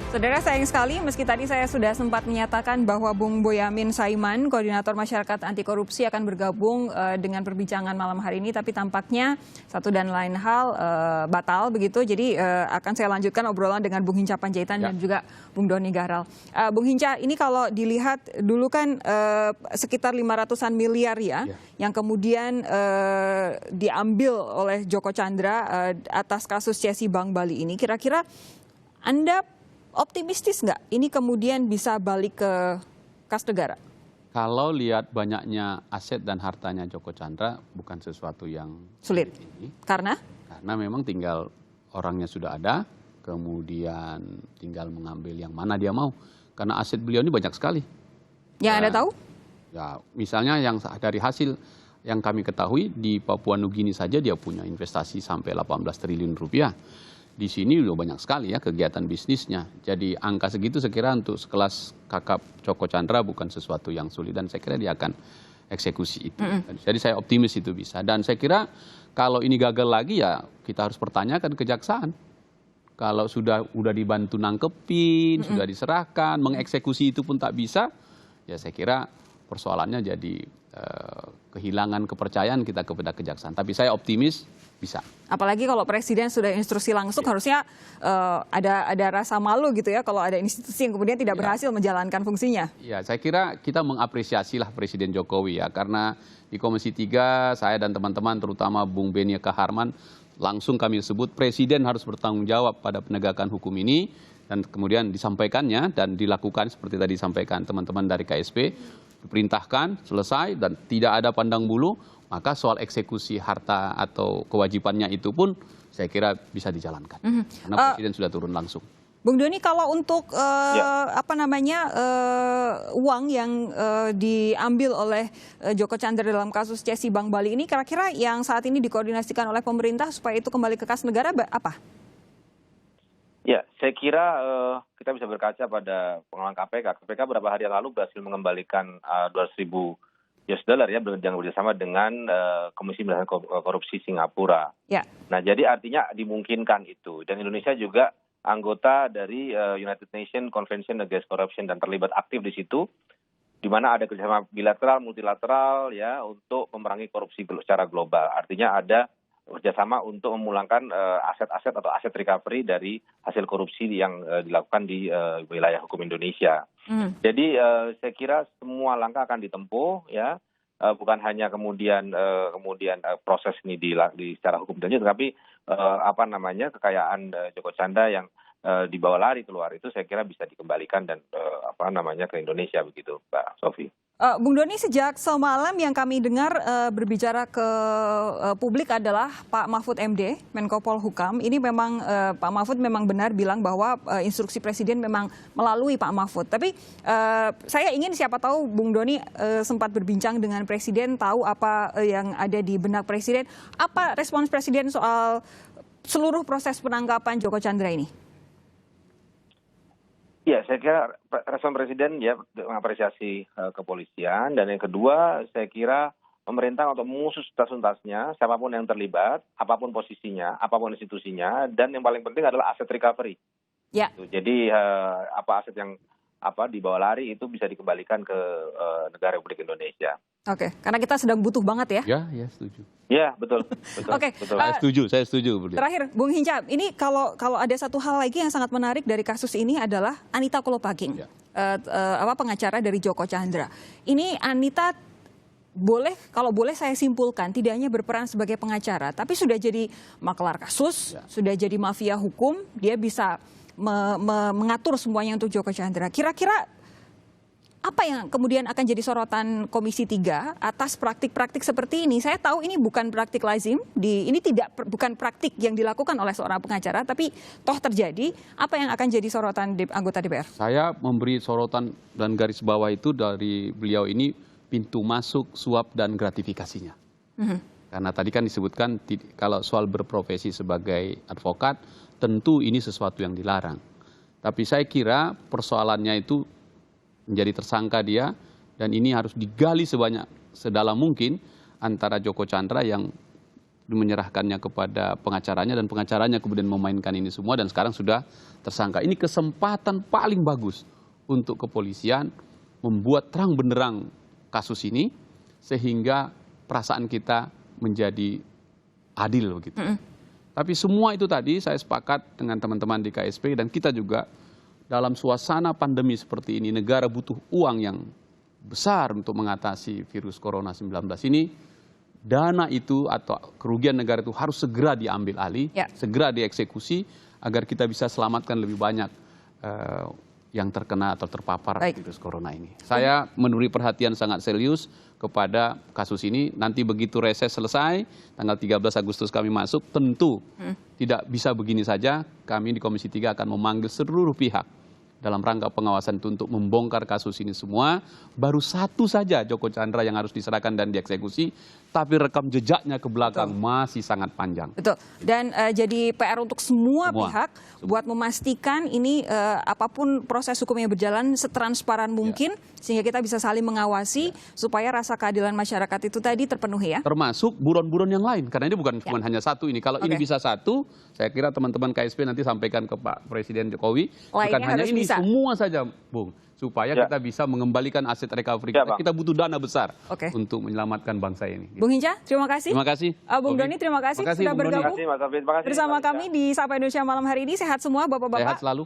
Saudara, sayang sekali meski tadi saya sudah sempat menyatakan bahwa Bung Boyamin Saiman, Koordinator Masyarakat Anti Korupsi akan bergabung dengan perbincangan malam hari ini, tapi tampaknya satu dan lain hal batal begitu. Jadi akan saya lanjutkan obrolan dengan Bung Hinca Panjaitan dan juga Bung Doni Gahral. Bung Hinca, ini kalau dilihat dulu kan sekitar 500-an miliar yang kemudian diambil oleh Joko Chandra atas kasus Cesi Bank Bali ini. Kira-kira Anda optimistis nggak ini kemudian bisa balik ke kas negara? Kalau lihat banyaknya aset dan hartanya Joko Chandra bukan sesuatu yang sulit. Karena memang tinggal orangnya sudah ada, kemudian tinggal mengambil yang mana dia mau. Karena aset beliau ini banyak sekali. Yang Anda tahu? Ya, misalnya yang dari hasil yang kami ketahui di Papua Nugini saja dia punya investasi sampai 18 triliun rupiah. Di sini udah banyak sekali ya kegiatan bisnisnya. Jadi angka segitu saya kira untuk sekelas kakap Joko Chandra bukan sesuatu yang sulit. Dan saya kira dia akan eksekusi itu. Jadi saya optimis itu bisa. Dan saya kira kalau ini gagal lagi ya kita harus pertanyakan kejaksaan. Kalau sudah dibantu nangkepin, sudah diserahkan, mengeksekusi itu pun tak bisa, ya saya kira persoalannya jadi kehilangan kepercayaan kita kepada kejaksaan. Tapi saya optimis bisa. Apalagi kalau presiden sudah instruksi langsung, harusnya ada rasa malu gitu ya kalau ada institusi yang kemudian tidak berhasil menjalankan fungsinya. Ya, saya kira kita mengapresiasi lah Presiden Jokowi ya, karena di Komisi 3 saya dan teman-teman terutama Bung Beni Kaharman langsung kami sebut presiden harus bertanggung jawab pada penegakan hukum ini dan kemudian disampaikannya dan dilakukan seperti tadi disampaikan teman-teman dari KSP, diperintahkan selesai dan tidak ada pandang bulu. Maka soal eksekusi harta atau kewajibannya itu pun saya kira bisa dijalankan. Karena presiden sudah turun langsung. Bung Doni, kalau untuk uang yang diambil oleh Joko Chandra dalam kasus Cesi Bank Bali ini, kira-kira yang saat ini dikoordinasikan oleh pemerintah supaya itu kembali ke kas negara apa? Ya, saya kira kita bisa berkaca pada pengalaman KPK. KPK beberapa hari yang lalu berhasil mengembalikan 200.000 US dollar ya bekerjasama dengan Komisi Pemberantasan Korupsi Singapura. Ya. Nah, jadi artinya dimungkinkan itu. Dan Indonesia juga anggota dari United Nations Convention Against Corruption dan terlibat aktif di situ, di mana ada kerjasama bilateral, multilateral ya untuk memerangi korupsi secara global. Artinya ada kerjasama untuk memulangkan aset-aset atau aset recovery dari hasil korupsi yang dilakukan di wilayah hukum Indonesia. Jadi saya kira semua langkah akan ditempuh ya, bukan hanya kemudian proses ini secara hukum saja, tetapi kekayaan Joko Chandra yang dibawa lari keluar itu saya kira bisa dikembalikan dan ke Indonesia begitu, Mbak Sofi. Bung Doni, sejak semalam yang kami dengar berbicara ke publik adalah Pak Mahfud MD, Menko Polhukam. Ini memang Pak Mahfud memang benar bilang bahwa instruksi presiden memang melalui Pak Mahfud. Tapi saya ingin siapa tahu Bung Doni sempat berbincang dengan presiden, tahu apa yang ada di benak presiden. Apa respons presiden soal seluruh proses penangkapan Joko Chandra ini? Ya, saya kira respon presiden ya mengapresiasi kepolisian, dan yang kedua saya kira pemerintah untuk mengusut tuntasnya siapapun yang terlibat, apapun posisinya, apapun institusinya, dan yang paling penting adalah aset recovery. Ya. Jadi aset yang dibawa lari itu bisa dikembalikan ke negara Republik Indonesia. Oke, karena kita sedang butuh banget ya. Ya, setuju. Ya, betul. Oke, saya setuju. Terakhir, Bung Hinca, ini kalau ada satu hal lagi yang sangat menarik dari kasus ini adalah Anita Kolopaking, pengacara dari Joko Chandra. Ini Anita kalau boleh saya simpulkan, tidak hanya berperan sebagai pengacara, tapi sudah jadi maklar kasus, sudah jadi mafia hukum, dia bisa mengatur semuanya untuk Joko Chandra. Kira-kira apa yang kemudian akan jadi sorotan Komisi 3 atas praktik-praktik seperti ini? Saya tahu ini bukan praktik lazim, ini bukan praktik yang dilakukan oleh seorang pengacara, tapi toh terjadi. Apa yang akan jadi sorotan anggota DPR? Saya memberi sorotan dan garis bawah itu dari beliau ini pintu masuk suap dan gratifikasinya. Karena tadi kan disebutkan kalau soal berprofesi sebagai advokat, tentu ini sesuatu yang dilarang. Tapi saya kira persoalannya itu menjadi tersangka dia, dan ini harus digali sedalam mungkin antara Joko Chandra yang menyerahkannya kepada pengacaranya dan pengacaranya kemudian memainkan ini semua dan sekarang sudah tersangka. Ini kesempatan paling bagus untuk kepolisian membuat terang benderang kasus ini sehingga perasaan kita menjadi adil begitu. Tapi semua itu tadi saya sepakat dengan teman-teman di KSP dan kita juga dalam suasana pandemi seperti ini, negara butuh uang yang besar untuk mengatasi virus corona 19 ini. Dana itu atau kerugian negara itu harus segera diambil alih, segera dieksekusi agar kita bisa selamatkan lebih banyak yang terkena atau terpapar virus corona ini. Saya memberi perhatian sangat serius kepada kasus ini. Nanti begitu reses selesai, tanggal 13 Agustus kami masuk, tentu tidak bisa begini saja. Kami di Komisi 3 akan memanggil seluruh pihak dalam rangka pengawasan itu untuk membongkar kasus ini semua. Baru satu saja Joko Chandra yang harus diserahkan dan dieksekusi, tapi rekam jejaknya ke belakang masih sangat panjang. Betul. Dan jadi PR untuk semua pihak buat memastikan ini apapun proses hukumnya berjalan setransparan mungkin sehingga kita bisa saling mengawasi supaya rasa keadilan masyarakat itu tadi terpenuhi ya. Termasuk buron-buron yang lain karena ini bukan cuma hanya satu ini. Kalau ini bisa satu, saya kira teman-teman KSP nanti sampaikan ke Pak Presiden Jokowi, bukan hanya ini, semua saja, Bung. Supaya kita bisa mengembalikan aset recovery kita. Kita butuh dana besar untuk menyelamatkan bangsa ini. Bung Hinca, terima kasih. Terima kasih. Bung Doni, terima kasih sudah bergabung bersama kami di Sapa Indonesia malam hari ini. Sehat semua Bapak-Bapak. Sehat selalu.